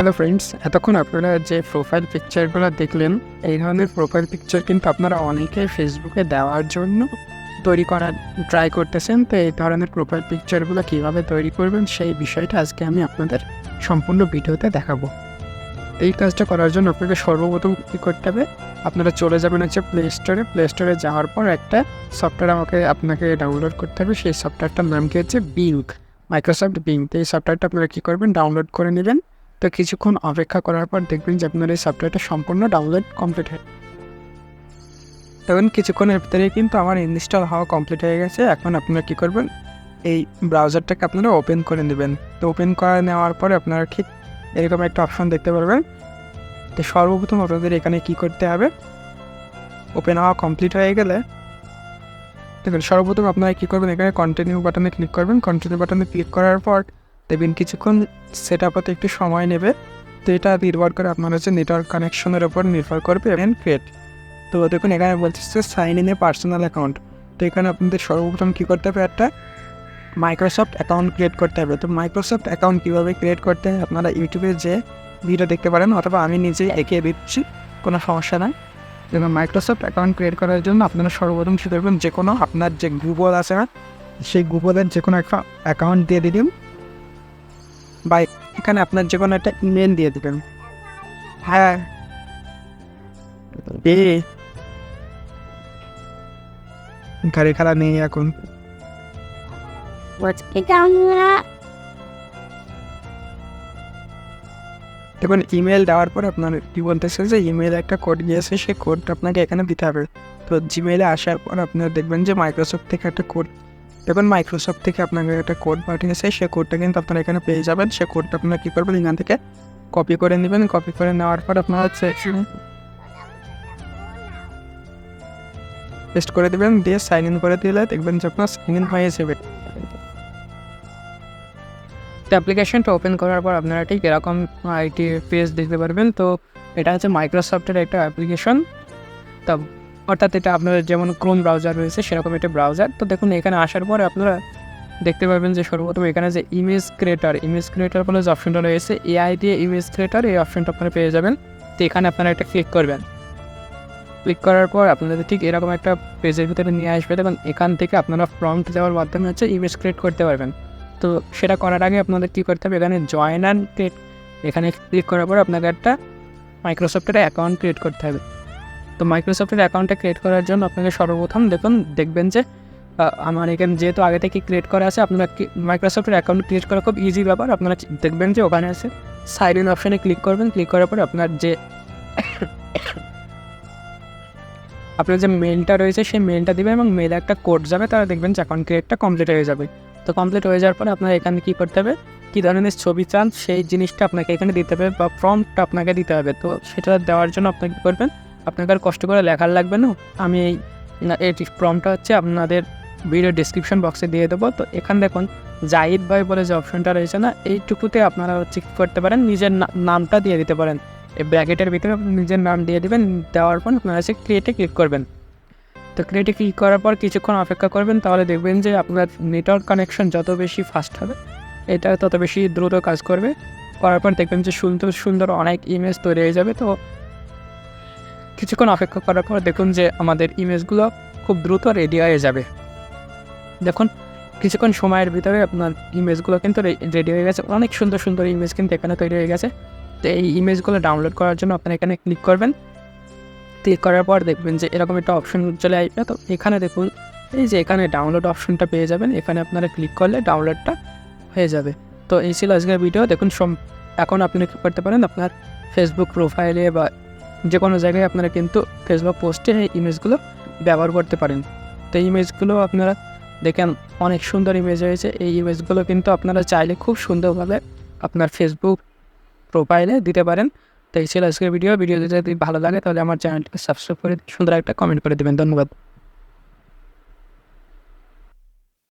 Hello friends, এতক্ষণ আপনারা যে প্রোফাইল পিকচারগুলো দেখলেন, এই ধরনের প্রোফাইল পিকচার কিন্তু আপনারা অনেকে ফেসবুকে দেওয়ার জন্য তৈরি করার ট্রাই করতেছেন। তো এই ধরনের প্রোফাইল পিকচারগুলো কীভাবে তৈরি করবেন সেই বিষয়টা আজকে আমি আপনাদের সম্পূর্ণ ভিডিওতে দেখাবো। এই কাজটা করার জন্য আপনাকে সর্বপ্রথম কী করতে হবে, আপনারা চলে যাবেন হচ্ছে প্লে স্টোরে যাওয়ার পর একটা সফটওয়্যার আপনাকে ডাউনলোড করতে হবে। সেই সফটওয়্যারটার নাম কি হচ্ছে বিঙ্ক, মাইক্রোসফট বিঙ্ক। তো এই সফটওয়্যারটা আপনারা কী করবেন, ডাউনলোড করে নেবেন। তো কিছুক্ষণ অপেক্ষা করার পর দেখবেন যে আপনার এই সফটওয়্যারটা সম্পূর্ণ ডাউনলোড কমপ্লিট হয়ে তখন কিছুক্ষণের ভিতরেই কিন্তু আমার ইনস্টল হওয়া কমপ্লিট হয়ে গেছে। এখন আপনারা কী করবেন, এই ব্রাউজারটাকে আপনারা ওপেন করে নেবেন। তো ওপেন করে নেওয়ার পরে আপনারা ঠিক এরকম একটা অপশন দেখতে পারবেন। তো সর্বপ্রথম আপনাদের এখানে কী করতে হবে, ওপেন হওয়া কমপ্লিট হয়ে গেলে দেখুন সর্বপ্রথম আপনারা কী করবেন, এখানে কন্টিনিউ বাটনে ক্লিক করবেন। কন্টিনিউ বাটনে ক্লিক করার পর দেখবেন কিছুক্ষণ সেট আপ হতে একটু সময় নেবে। তো এটা নির্ভর করে আপনার হচ্ছে নেটওয়ার্ক কানেকশনের ওপর নির্ভর করবে এবং ক্রিয়েট। তো দেখুন এখানে বলছে sign in a personal account. তো এখানে আপনাদের সর্বপ্রথম কী করতে হবে, একটা মাইক্রোসফট অ্যাকাউন্ট ক্রিয়েট করতে হবে। তো মাইক্রোসফট অ্যাকাউন্ট কীভাবে ক্রিয়েট করতে হয় আপনারা ইউটিউবে যে ভিডিও দেখতে পারেন, অথবা আমি নিজেই এঁকে দিচ্ছি, কোনো সমস্যা নাই। এবং মাইক্রোসফট অ্যাকাউন্ট ক্রিয়েট করার জন্য আপনারা সর্বপ্রথম কী করবেন, যে কোনো আপনার যে গুগল আছে না, সেই গুগলের যে কোনো একটা অ্যাকাউন্ট দিয়ে দিন, বা এখানে আপনার যে কোনো একটা ইমেল দিয়ে দেবেন। হ্যাঁ, গাড়ি খেলা নেই এখন। দেখুন ইমেল দেওয়ার পর আপনার কী বলতেছে যে ইমেলে একটা কোড গিয়েছে, সেই কোডটা আপনাকে এখানে দিতে হবে। তো জিমেলে আসার পর আপনারা দেখবেন যে মাইক্রোসফট থেকে একটা কোড, দেখুন মাইক্রোসফট থেকে আপনাকে একটা কোড পাঠিয়েছে, সেই কোডটা কিন্তু আপনারা এখানে পেয়ে যাবেন। সেই কোডটা আপনারা কী করবেন, এখান থেকে কপি করে নেবেন। কপি করে নেওয়ার পর আপনারা হচ্ছে পেস্ট করে দেবেন, দিয়ে সাইন ইন করে দিলে দেখবেন যে আপনার সাইন ইন হয়ে যাবে। তো অ্যাপ্লিকেশনটা ওপেন করার পর আপনারা ঠিক এরকম আইটি পেজ দেখতে পারবেন। তো এটা হচ্ছে মাইক্রোসফটের একটা অ্যাপ্লিকেশন। তো অর্থাৎ এটা আপনার যেমন ক্রোম ব্রাউজার রয়েছে সেরকম একটা ব্রাউজার। তো দেখুন এখানে আসার পরে আপনারা দেখতে পাবেন যে সর্বপ্রথম এখানে যে ইমেজ ক্রিয়েটার বলে যে অপশনটা রয়েছে, এআই দিয়ে ইমেজ ক্রিয়েটার, এই অপশনটা আপনারা পেয়ে যাবেন। তো এখানে আপনারা একটা ক্লিক করবেন। ক্লিক করার পর আপনাদের ঠিক এরকম একটা পেজের ভিতরে নিয়ে আসবে। দেখুন এখান থেকে আপনারা প্রম্পট দেওয়ার মাধ্যমে হচ্ছে ইমেজ ক্রিয়েট করতে পারবেন। তো সেটা করার আগে আপনাদের কী করতে হবে, এখানে জয়েন অ্যান্ড ক্রিয়েট, এখানে ক্লিক করার পর আপনাকে একটা মাইক্রোসফটের অ্যাকাউন্ট ক্রিয়েট করতে হবে। তো মাইক্রোসফটের অ্যাকাউন্টটা ক্রিয়েট করার জন্য আপনাকে সর্বপ্রথম দেখবেন যে আমার এখানে যেহেতু আগে থেকে ক্রিয়েট করা আছে, আপনারা মাইক্রোসফটের অ্যাকাউন্ট ক্রিয়েট করা খুব ইজি ব্যাপার। আপনারা দেখবেন যে ওখানে আছে সাইন ইন অপশানে ক্লিক করবেন। ক্লিক করার পরে আপনার যে মেলটা রয়েছে সেই মেলটা দেবেন এবং মেলে একটা কোড যাবে, তারা দেখবেন যে অ্যাকাউন্ট ক্রিয়েটটা কমপ্লিট হয়ে যাবে। তো কমপ্লিট হয়ে যাওয়ার পরে আপনার এখানে কী করতে হবে, কী ধরনের ছবি চান সেই জিনিসটা আপনাকে এখানে দিতে হবে, বা প্রম্পটটা আপনাকে দিতে হবে। তো সেটা দেওয়ার জন্য আপনাকে কী করবেন, আপনাকে আর কষ্ট করে লেখার লাগবে না। আমি এই প্রম্পটটা হচ্ছে আপনাদের ভিডিও ডিসক্রিপশন বক্সে দিয়ে দেবো। তো এখানে দেখুন জাহিদ ভাই বলে যে অপশনটা রয়েছে না, এইটুকুতে আপনারা হচ্ছে কী করতে পারেন, নিজের নামটা দিয়ে দিতে পারেন। এই ব্র্যাকেটের ভিতরে আপনি নিজের নাম দিয়ে দেবেন। দেওয়ার পর আপনারা হচ্ছে ক্রিয়েটে ক্লিক করবেন। তো ক্রিয়েটে ক্লিক করার পর কিছুক্ষণ অপেক্ষা করবেন। তাহলে দেখবেন যে আপনার নেটওয়ার্ক কানেকশন যত বেশি ফাস্ট হবে, এটা তত বেশি দ্রুত কাজ করবে। করার পর দেখবেন যে সুন্দর সুন্দর অনেক ইমেজ তৈরি হয়ে যাবে। তো কিছুক্ষণ অপেক্ষা করার পর দেখুন যে আমাদের ইমেজগুলো খুব দ্রুত রেডি হয়ে যাবে। দেখুন কিছুক্ষণ সময়ের ভিতরে আপনার ইমেজগুলো কিন্তু রেডি হয়ে গেছে। অনেক সুন্দর সুন্দর ইমেজ কিন্তু এখানে তৈরি হয়ে গেছে। তো এই ইমেজগুলো ডাউনলোড করার জন্য আপনারা এখানে ক্লিক করবেন। ক্লিক করার পর দেখবেন যে এরকম একটা অপশন চলে আসবে। তো এখানে দেখুন এই যে এখানে ডাউনলোড অপশনটা পেয়ে যাবেন, এখানে আপনারা ক্লিক করলে ডাউনলোডটা হয়ে যাবে। তো এই ছিল আজকের ভিডিও। দেখুন এখন আপনি কী করতে পারেন, আপনার ফেসবুক প্রোফাইলে বা যে কোনো জায়গায় আপনারা কিন্তু ফেসবুক পোস্টে এই ইমেজগুলো ব্যবহার করতে পারেন। তো এই ইমেজগুলো আপনারা দেখেন অনেক সুন্দর ইমেজ হয়েছে। এই ইমেজগুলো কিন্তু আপনারা চাইলে খুব সুন্দরভাবে আপনার ফেসবুক প্রোফাইলে দিতে পারেন। তো এই ছিল আজকের ভিডিও। যদি ভালো লাগে তাহলে আমার চ্যানেলটিকে সাবস্ক্রাইব করে সুন্দর একটা কমেন্ট করে দেবেন। ধন্যবাদ।